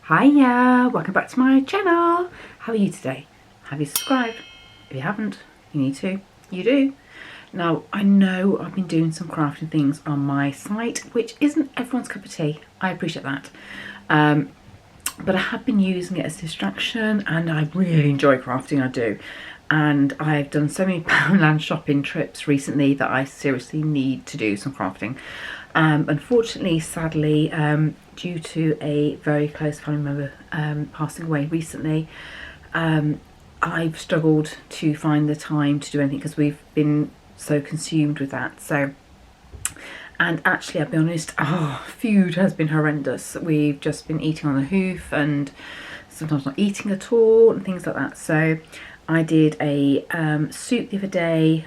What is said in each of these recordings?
Hiya, welcome back to my channel. How are you today? Have you subscribed? If you haven't, you need to. You do. Now, I know I've been doing some crafting things on my site, which isn't everyone's cup of tea. I appreciate that. But I have been using it as a distraction and I really enjoy crafting, I do. And I've done so many Poundland shopping trips recently that I seriously need to do some crafting. Unfortunately, sadly, due to a very close family member passing away recently, I've struggled to find the time to do anything because we've been so consumed with that. So, and actually, I'll be honest, food has been horrendous. We've just been eating on the hoof and sometimes not eating at all and things like that. So I did a soup the other day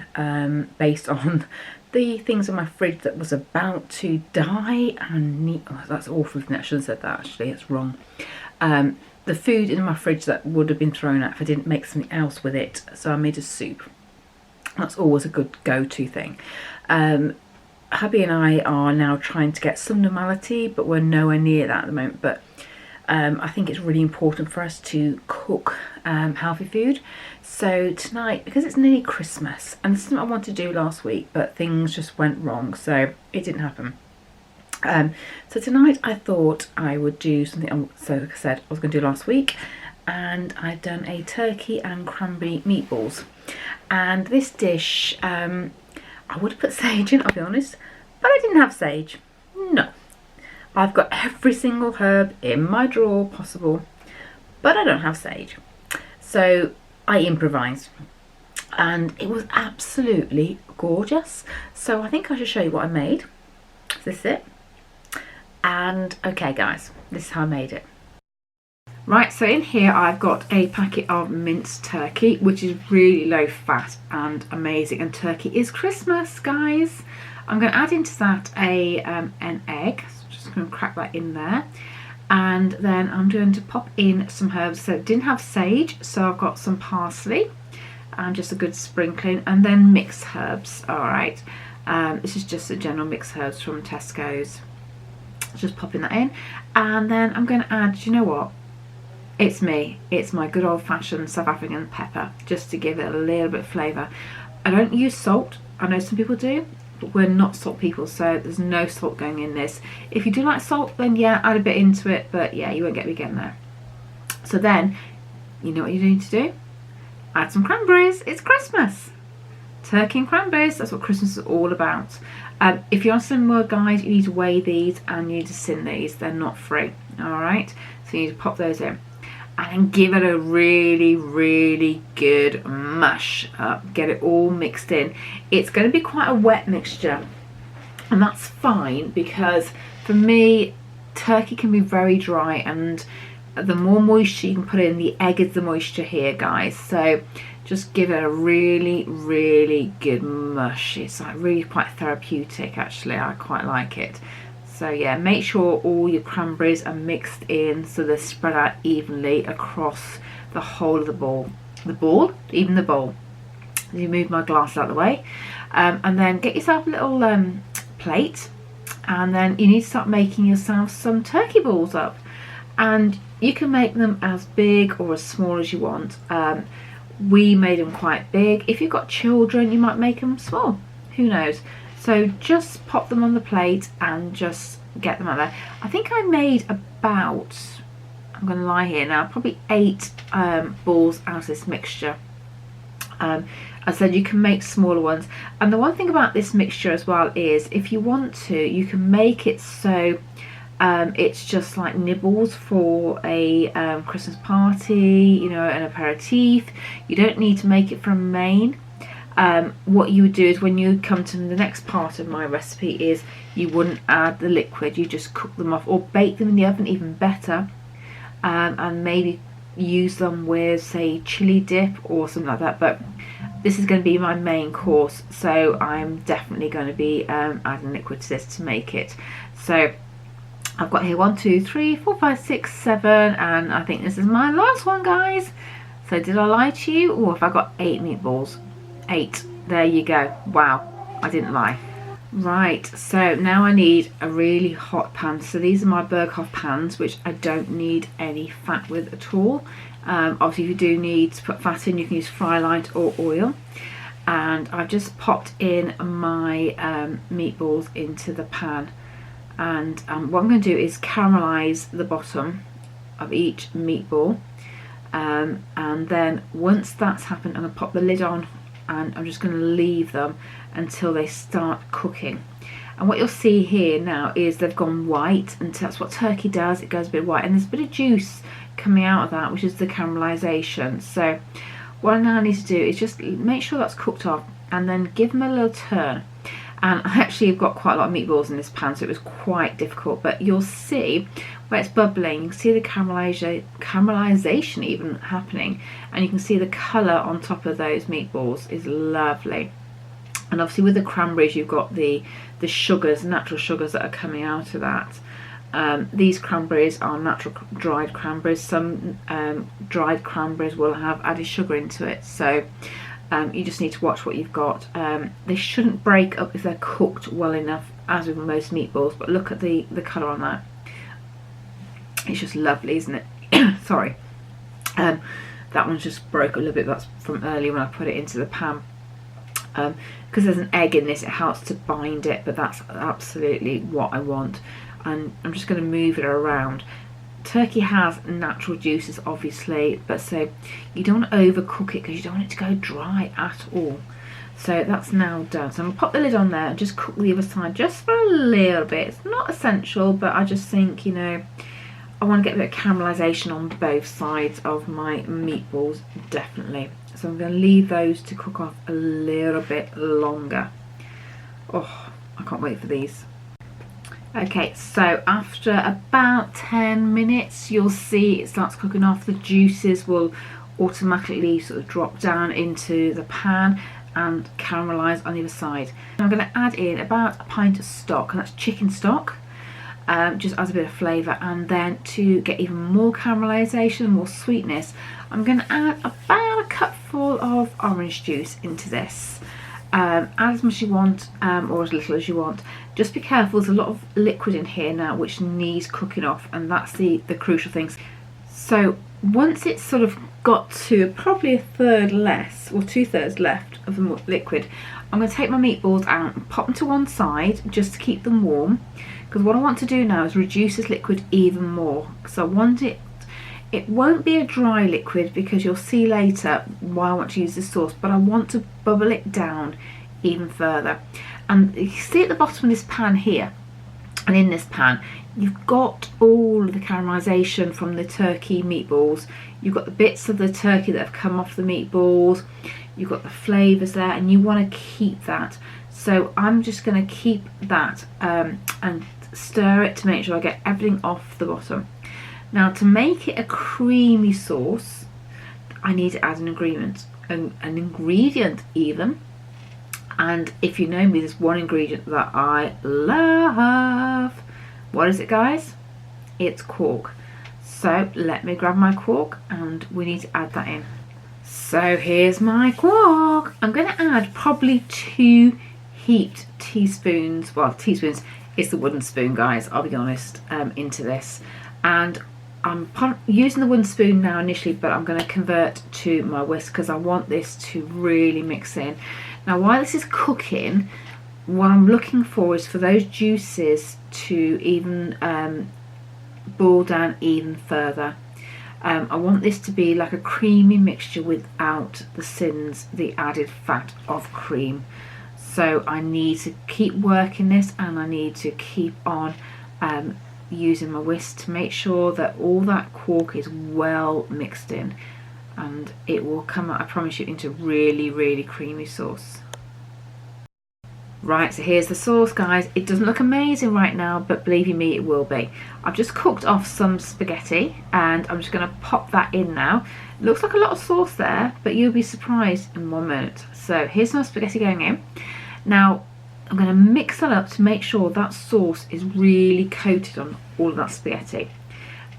based on the things in my fridge that was about to die and that's awful, isn't it? I shouldn't have said that, actually, it's wrong. The food in my fridge that would have been thrown out if I didn't make something else with it, so I made a soup. That's always a good go-to thing. Hubby and I are now trying to get some normality, but we're nowhere near that at the moment. But I think it's really important for us to cook healthy food. So tonight, because it's nearly Christmas, and this is what I wanted to do last week, but things just went wrong, so it didn't happen. So tonight I thought I would do something, so like I said, I was going to do last week, and I've done a turkey and cranberry meatballs. And this dish, I would have put sage in, I'll be honest, but I didn't have sage. No. I've got every single herb in my drawer possible, but I don't have sage. So I improvised and it was absolutely gorgeous. So I think I should show you what I made. Is this it? And okay guys, this is how I made it. Right, so in here I've got a packet of minced turkey, which is really low fat and amazing. And turkey is Christmas, guys. I'm going to add into that an egg. So just going to crack that in there. And then I'm going to pop in some herbs. So it didn't have sage, so I've got some parsley and just a good sprinkling, and then mixed herbs. All right, this is just a general mixed herbs from Tesco's. Just popping that in, and then I'm going to add, do you know what? It's me. It's my good old-fashioned South African pepper, just to give it a little bit of flavour. I don't use salt. I know some people do, but we're not salt people, so there's no salt going in this. If you do like salt, then yeah, add a bit into it, but yeah, you won't get me getting there. So then, you know what you need to do? Add some cranberries. It's Christmas. Turkey and cranberries, that's what Christmas is all about. If you're on some more guide, you need to weigh these and you need to sin these. They're not free, all right? So you need to pop those in and give it a really, really good mash up. Get it all mixed in. It's going to be quite a wet mixture, and that's fine because for me, turkey can be very dry, and the more moisture you can put in, the egg is the moisture here, guys. So just give it a really, really good mush. It's like really quite therapeutic, actually. I quite like it. So yeah, make sure all your cranberries are mixed in so they're spread out evenly across the whole of the bowl. Even the bowl. You move my glass out of the way. And then get yourself a little plate, and then you need to start making yourself some turkey balls up. And you can make them as big or as small as you want. We made them quite big. If you've got children, you might make them small. Who knows? So just pop them on the plate and just get them out there. I think I made about, I'm going to lie here now, probably 8 balls out of this mixture. As I said, you can make smaller ones. And the one thing about this mixture as well is, if you want to, you can make it so it's just like nibbles for a Christmas party, you know, an aperitif. You don't need to make it from main. What you would do is, when you come to the next part of my recipe, is you wouldn't add the liquid, you just cook them off or bake them in the oven, even better, and maybe use them with, say, chili dip or something like that. But this is going to be my main course, so I'm definitely going to be adding liquid to this to make it. So I've got here 1, 2, 3, 4, 5, 6, 7, and I think this is my last one, guys. So did I lie to you, or have I got 8 meatballs? 8. There you go. Wow, I didn't lie. Right, so now I need a really hot pan. So these are my Berghoff pans, which I don't need any fat with at all. Obviously, if you do need to put fat in, you can use Frylight or oil. And I've just popped in my meatballs into the pan. And what I'm going to do is caramelize the bottom of each meatball. And then once that's happened, I'm going to pop the lid on and I'm just going to leave them until they start cooking. And what you'll see here now is they've gone white, and that's what turkey does, it goes a bit white, and there's a bit of juice coming out of that, which is the caramelization. So what I now need to do is just make sure that's cooked off and then give them a little turn. And I actually have got quite a lot of meatballs in this pan, so it was quite difficult, but you'll see where it's bubbling, you can see the caramelization even happening, and you can see the colour on top of those meatballs is lovely. And obviously with the cranberries, you've got the sugars, natural sugars that are coming out of that. These cranberries are natural dried cranberries. Some dried cranberries will have added sugar into it, so you just need to watch what you've got. They shouldn't break up if they're cooked well enough, as with most meatballs, but look at the colour on that. It's just lovely, isn't it? Sorry. That one's just broke a little bit. That's from earlier when I put it into the pan. Because there's an egg in this, it helps to bind it, but that's absolutely what I want. And I'm just going to move it around. Turkey has natural juices, obviously, but so you don't want to overcook it because you don't want it to go dry at all. So that's now done. So I'm going to pop the lid on there and just cook the other side just for a little bit. It's not essential, but I just think, you know, I want to get a bit of caramelisation on both sides of my meatballs, definitely. So I'm going to leave those to cook off a little bit longer. Oh, I can't wait for these. Okay, so after about 10 minutes, you'll see it starts cooking off. The juices will automatically sort of drop down into the pan and caramelise on the other side. I'm going to add in about a pint of stock, and that's chicken stock. Just adds a bit of flavour, and then to get even more caramelisation, more sweetness, I'm going to add about a cupful of orange juice into this. Add as much as you want, or as little as you want. Just be careful, there's a lot of liquid in here now which needs cooking off, and that's the crucial thing. So once it's sort of got to probably a third less, or 2/3 left of the liquid, I'm going to take my meatballs out and pop them to one side just to keep them warm. Because what I want to do now is reduce this liquid even more. So I want it won't be a dry liquid, because you'll see later why I want to use this sauce, but I want to bubble it down even further. And you see at the bottom of this pan here, and in this pan, you've got all of the caramelisation from the turkey meatballs. You've got the bits of the turkey that have come off the meatballs. You've got the flavours there, and you want to keep that. So I'm just going to keep that and stir it to make sure I get everything off the bottom. Now, to make it a creamy sauce, I need to add an ingredient even. And if you know me, there's one ingredient that I love. What is it, guys? It's quark. So let me grab my quark, and we need to add that in. So here's my quark. I'm going to add probably 2 heaped teaspoons. Well, teaspoons, it's the wooden spoon, guys, I'll be honest, into this. And I'm using the wooden spoon now initially, but I'm going to convert to my whisk because I want this to really mix in. Now, while this is cooking, what I'm looking for is for those juices to even boil down even further. I want this to be like a creamy mixture without the added fat of cream. So I need to keep working this, and I need to keep on using my whisk to make sure that all that quark is well mixed in, and it will come out, I promise you, into really, really creamy sauce. Right, so here's the sauce, guys. It doesn't look amazing right now, but believe you me, it will be. I've just cooked off some spaghetti, and I'm just going to pop that in now. It looks like a lot of sauce there, but you'll be surprised in 1 minute. So here's my spaghetti going in. Now, I'm going to mix that up to make sure that sauce is really coated on all of that spaghetti.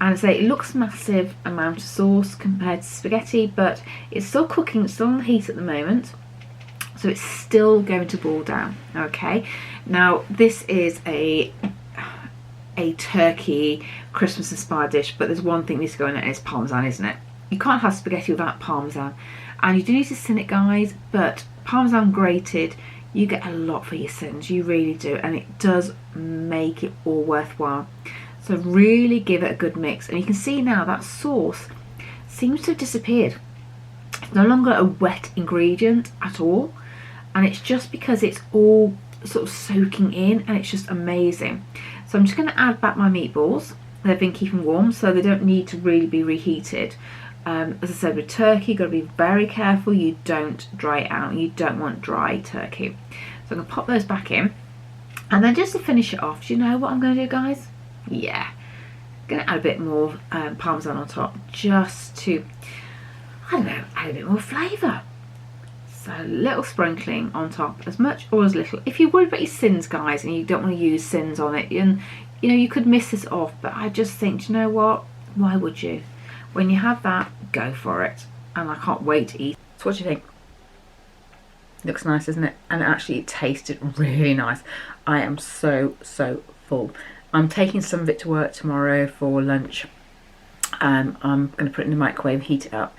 And I say it looks massive amount of sauce compared to spaghetti, but it's still cooking, it's still on the heat at the moment. so it's still going to boil down. Okay, now this is a turkey Christmas inspired dish, but there's one thing that needs to go in it, and it's parmesan, isn't it? You can't have spaghetti without parmesan, and you do need to sin it, guys, but parmesan grated, you get a lot for your sins, you really do, and it does make it all worthwhile. So really give it a good mix, and you can see now that sauce seems to have disappeared. It's no longer a wet ingredient at all, and it's just because it's all sort of soaking in, and it's just amazing. So I'm just going to add back my meatballs. They've been keeping warm, so they don't need to really be reheated. As I said, with turkey, you've got to be very careful you don't dry it out. You don't want dry turkey. So I'm going to pop those back in. And then just to finish it off, do you know what I'm going to do, guys? Yeah, I'm going to add a bit more parmesan on top, just to, I don't know, add a bit more flavour. So a little sprinkling on top, as much or as little. If you're worried about your sins, guys, and you don't want to use sins on it, and you know, you could miss this off, but I just think, do you know what? Why would you? When you have that, go for it. And I can't wait to eat. So what do you think? Looks nice, isn't it? And actually it tasted really nice. I am so full. I'm taking some of it to work tomorrow for lunch. I'm going to put it in the microwave, heat it up.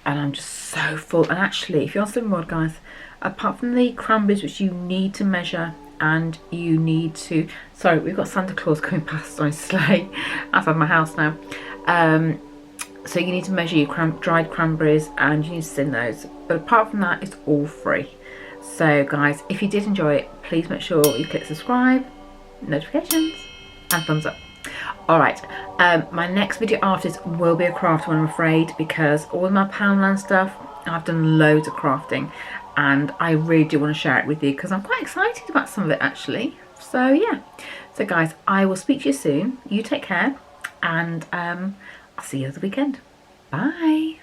And I'm just so full. And actually, if you're on more, guys, apart from the cranberries, which you need to measure, and you need to, sorry, we've got Santa Claus going past on his sleigh outside my house now. So you need to measure your dried cranberries, and you need to sin those. But apart from that, it's all free. So guys, if you did enjoy it, please make sure you click subscribe, notifications, and thumbs up. Alright, my next video after this will be a craft one, I'm afraid, because all of my Poundland stuff, I've done loads of crafting, and I really do want to share it with you because I'm quite excited about some of it actually. So yeah, so guys, I will speak to you soon. You take care, and I'll see you at the weekend. Bye.